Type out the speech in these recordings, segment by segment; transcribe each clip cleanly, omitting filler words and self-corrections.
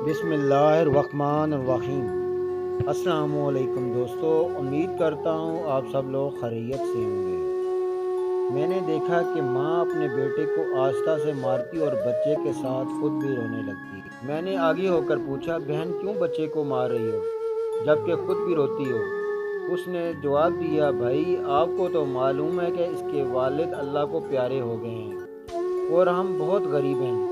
बिस्मिल्लाहिर्रहमानिर्रहीम। अस्सलाम वालेकुम दोस्तों, उम्मीद करता हूँ आप सब लोग खैरियत से होंगे। मैंने देखा कि माँ अपने बेटे को आस्था से मारती और बच्चे के साथ खुद भी रोने लगती। मैंने आगे होकर पूछा, बहन क्यों बच्चे को मार रही हो जबकि खुद भी रोती हो? उसने जवाब दिया, भाई आपको तो मालूम है कि इसके वालिद अल्लाह को प्यारे हो गए हैं और हम बहुत गरीब हैं।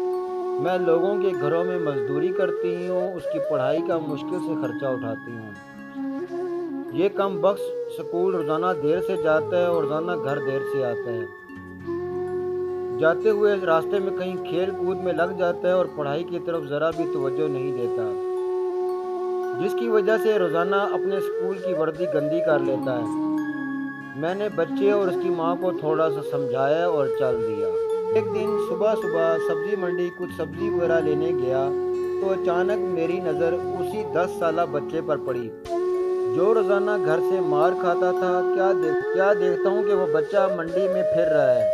मैं लोगों के घरों में मजदूरी करती हूँ, उसकी पढ़ाई का मुश्किल से खर्चा उठाती हूँ। ये कम बख्श स्कूल रोज़ाना देर से जाता है और रोज़ाना घर देर से आता है। जाते हुए रास्ते में कहीं खेल कूद में लग जाता है और पढ़ाई की तरफ ज़रा भी तवज्जो नहीं देता, जिसकी वजह से रोज़ाना अपने स्कूल की वर्दी गंदी कर लेता है। मैंने बच्चे और उसकी माँ को थोड़ा सा समझाया और चल दिया। एक दिन सुबह सुबह सब्जी मंडी कुछ सब्जी वगैरह लेने गया तो अचानक मेरी नज़र उसी 10 साला बच्चे पर पड़ी जो रोज़ाना घर से मार खाता था। क्या देखता हूँ कि वो बच्चा मंडी में फिर रहा है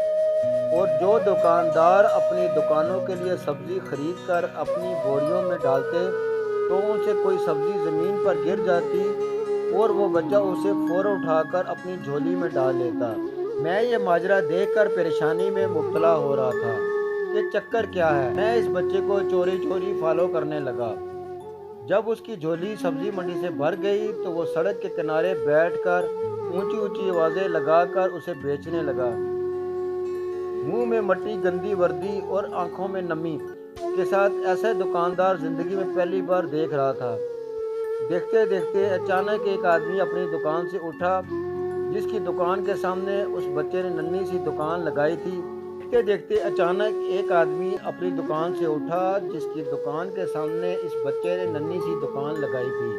और जो दुकानदार अपनी दुकानों के लिए सब्ज़ी खरीद कर अपनी बोरियों में डालते तो उनसे कोई सब्ज़ी ज़मीन पर गिर जाती और वो बच्चा उसे फ़ौरन उठाकर अपनी झोली में डाल लेता। मैं ये माजरा देखकर परेशानी में मुब्तला हो रहा था कि चक्कर क्या है। मैं इस बच्चे को चोरी चोरी फॉलो करने लगा। जब उसकी झोली सब्जी मंडी से भर गई तो वो सड़क के किनारे बैठकर ऊंची ऊंची आवाज़ें लगाकर उसे बेचने लगा। मुंह में मट्टी, गंदी वर्दी और आंखों में नमी के साथ ऐसे दुकानदार ज़िंदगी में पहली बार देख रहा था। देखते देखते अचानक एक आदमी अपनी दुकान से उठा जिसकी दुकान के सामने उस बच्चे ने नन्ही सी दुकान लगाई थी। देखते देखते अचानक एक आदमी अपनी दुकान से उठा जिसकी दुकान के सामने इस बच्चे ने नन्ही सी दुकान लगाई थी।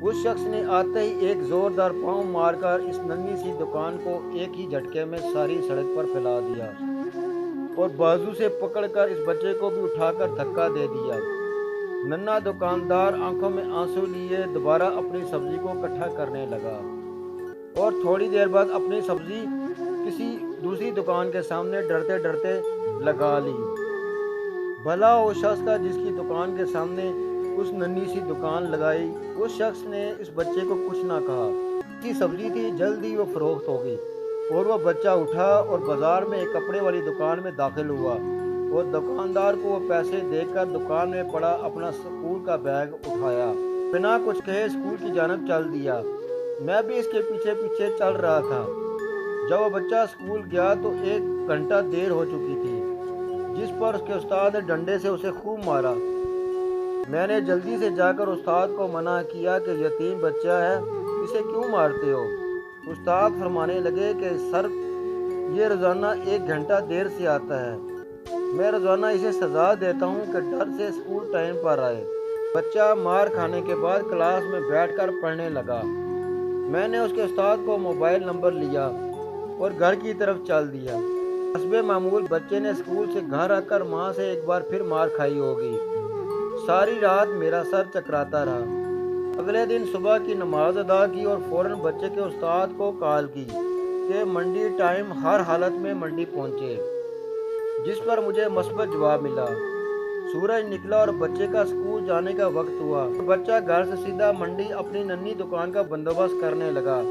उस शख्स ने आते ही एक ज़ोरदार पाँव मारकर इस नन्ही सी दुकान को एक ही झटके में सारी सड़क पर फैला दिया और बाजू से पकड़कर इस बच्चे को भी उठाकर धक्का दे दिया। नन्हा दुकानदार आंखों में आंसू लिए दोबारा अपनी सब्जी को इकट्ठा करने लगा और थोड़ी देर बाद अपनी सब्जी किसी दूसरी दुकान के सामने डरते डरते लगा ली। भला उस शख्स का जिसकी दुकान के सामने उस नन्ही सी दुकान लगाई। उस शख्स ने इस बच्चे को कुछ ना कहा। की सब्जी थी, जल्दी वो फरोख्त हो गई और वह बच्चा उठा और बाजार में एक कपड़े वाली दुकान में दाखिल हुआ और दुकानदार को वो पैसे देकर दुकान में पड़ा अपना स्कूल का बैग उठाया। बिना कुछ कहे स्कूल की जानब चल दिया। मैं भी इसके पीछे पीछे चल रहा था। जब वो बच्चा स्कूल गया तो 1 घंटा देर हो चुकी थी, जिस पर उसके उस्ताद ने डंडे से उसे खूब मारा। मैंने जल्दी से जाकर उस्ताद को मना किया कि यतीम बच्चा है, इसे क्यों मारते हो? उस्ताद फरमाने लगे कि सर, ये रोज़ाना 1 घंटा देर से आता है। मैं रोज़ाना इसे सज़ा देता हूँ कि डर से स्कूल टाइम पर आए। बच्चा मार खाने के बाद क्लास में बैठकर पढ़ने लगा। मैंने उसके उस्ताद को मोबाइल नंबर लिया और घर की तरफ चल दिया। हस्बे मामूल बच्चे ने स्कूल से घर आकर माँ से एक बार फिर मार खाई होगी। सारी रात मेरा सर चकराता रहा। अगले दिन सुबह की नमाज अदा की और फ़ौरन बच्चे के उस्ताद को कॉल की कि मंडी टाइम हर हालत में मंडी पहुँचे, जिस पर मुझे मस्बत जवाब मिला। सूरज निकला और बच्चे का स्कूल जाने का वक्त हुआ। बच्चा घर से सीधा मंडी अपनी नन्ही दुकान का बंदोबस्त करने लगा।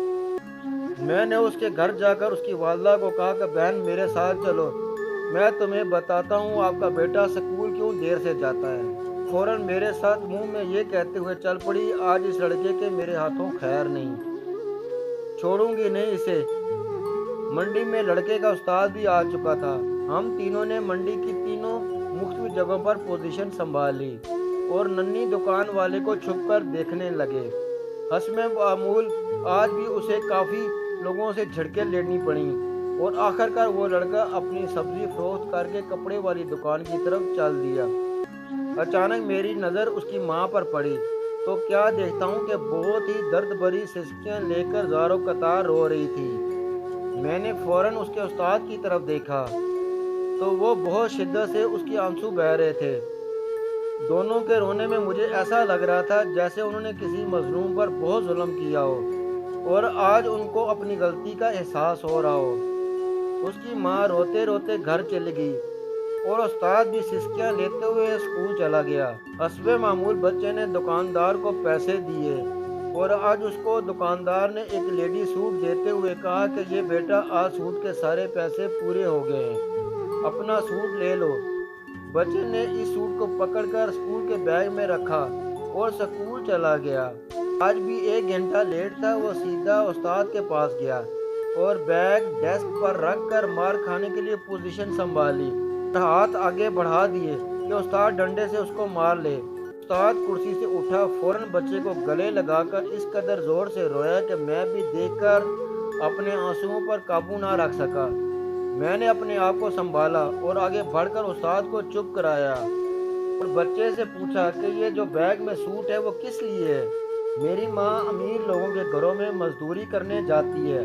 मैंने उसके घर जाकर उसकी वालदा को कहा कि बहन मेरे साथ चलो, मैं तुम्हें बताता हूँ आपका बेटा स्कूल क्यों देर से जाता है। फ़ौरन मेरे साथ मुंह में ये कहते हुए चल पड़ी, आज इस लड़के के मेरे हाथों खैर नहीं, छोड़ूंगी नहीं इसे। मंडी में लड़के का उस्ताद भी आ चुका था। हम तीनों ने मंडी की तीनों मुख्तलिफ जगहों पर पोजीशन संभाल ली और नन्ही दुकान वाले को छुपकर देखने लगे। हस्बे मामूल आज भी उसे काफ़ी लोगों से झड़कें लेनी पड़ी और आखिरकार वो लड़का अपनी सब्जी फरोख्त करके कपड़े वाली दुकान की तरफ चल दिया। अचानक मेरी नज़र उसकी माँ पर पड़ी तो क्या देखता हूँ कि बहुत ही दर्द भरी सिसकियाँ लेकर ज़ारों कतार रो रही थी। मैंने फ़ौरन उसके उस्ताद की तरफ देखा तो वो बहुत शिद्दत से उसके आंसू बह रहे थे। दोनों के रोने में मुझे ऐसा लग रहा था जैसे उन्होंने किसी मजलूम पर बहुत जुल्म किया हो और आज उनको अपनी गलती का एहसास हो रहा हो। उसकी माँ रोते रोते घर चली गई اور استاد بھی سسکیاں لیتے ہوئے اسکول چلا گیا۔ حسب معمول بچے نے دکاندار کو پیسے دیے اور آج اس کو دکاندار نے ایک لیڈی سوٹ دیتے ہوئے کہا کہ یہ بیٹا آج سوٹ کے سارے پیسے پورے ہو گئے ہیں، اپنا سوٹ لے لو۔ بچے نے اس سوٹ کو پکڑ کر اسکول کے بیگ میں رکھا اور اسکول چلا گیا۔ آج بھی 1 گھنٹہ لیٹ تھا، وہ سیدھا استاد کے پاس گیا اور بیگ ڈیسک پر رکھ کر مار کھانے کے لیے پوزیشن سنبھالی، ہاتھ آگے بڑھا دیے کہ استاد ڈنڈے سے اس کو مار لے۔ استاد کرسی سے اٹھا، فوراً بچے کو گلے لگا کر اس قدر زور سے رویا کہ میں بھی دیکھ کر اپنے آنسوؤں پر قابو نہ رکھ سکا۔ میں نے اپنے آپ کو سنبھالا اور آگے بڑھ کر استاد کو چپ کرایا اور بچے سے پوچھا کہ یہ جو بیگ میں سوٹ ہے وہ کس لیے ہے؟ میری ماں امیر لوگوں کے گھروں میں مزدوری کرنے جاتی ہے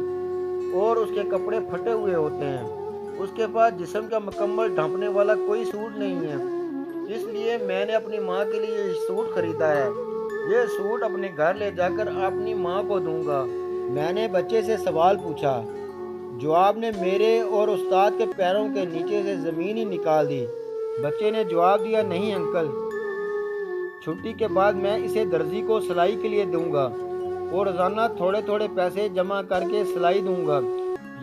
اور اس کے کپڑے پھٹے ہوئے ہوتے ہیں، اس کے پاس جسم کا مکمل ڈھانپنے والا کوئی سوٹ نہیں ہے، اس لیے میں نے اپنی ماں کے لیے یہ سوٹ خریدا ہے۔ یہ سوٹ اپنے گھر لے جا کر اپنی ماں کو دوں گا۔ میں نے بچے سے سوال پوچھا، جواب نے میرے اور استاد کے پیروں کے نیچے سے زمین ہی نکال دی۔ بچے نے جواب دیا، نہیں انکل، چھٹی کے بعد میں اسے درزی کو سلائی کے لیے دوں گا اور روزانہ تھوڑے تھوڑے پیسے جمع کر کے سلائی دوں گا۔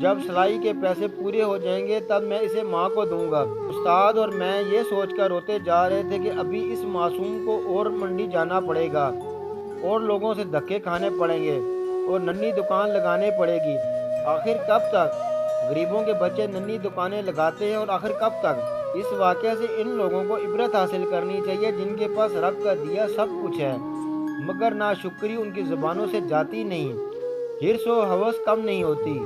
جب سلائی کے پیسے پورے ہو جائیں گے تب میں اسے ماں کو دوں گا۔ استاد اور میں یہ سوچ کر روتے جا رہے تھے کہ ابھی اس معصوم کو اور منڈی جانا پڑے گا اور لوگوں سے دھکے کھانے پڑیں گے اور ننھی دکان لگانی پڑے گی۔ آخر کب تک؟ غریبوں کے بچے ننھی دکانیں لگاتے ہیں اور آخر کب تک؟ اس واقعے سے ان لوگوں کو عبرت حاصل کرنی چاہیے جن کے پاس رب کا دیا سب کچھ ہے مگر ناشکری ان کی زبانوں سے جاتی نہیں، حرص و ہوس کم نہیں ہوتی۔